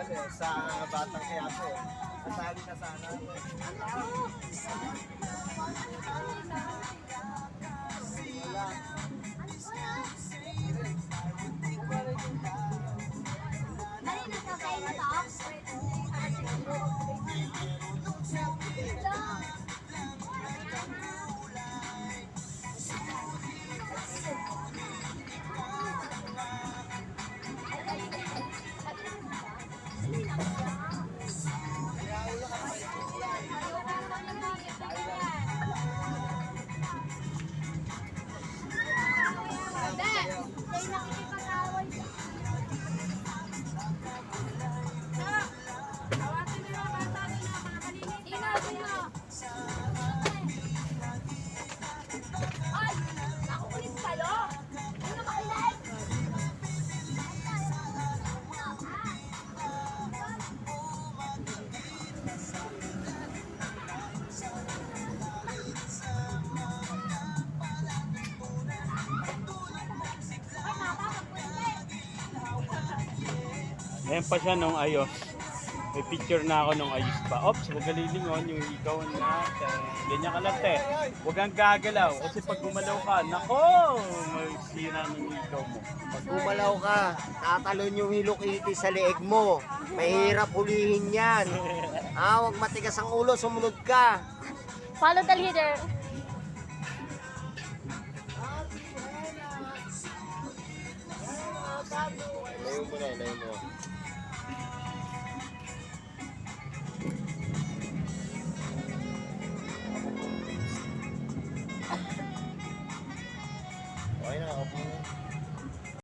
sumali sa Batang Quiapo. Nasali na sana. Wala. Ayan pa siya nung ayos. May picture na ako nung ayos pa. Ops, huwag kalilingon yung ikaw natin. Ganyan ka lang, te. Huwag kang gagalaw. Kasi pag gumalaw ka, nako, may sira ng ikaw mo. Pag gumalaw ka, tatalon yung Hello Kitty sa leeg mo. Mahirap hulihin yan. Huwag matigas ang ulo, sumunod ka. Follow the leader. Layo mo na, layo mo.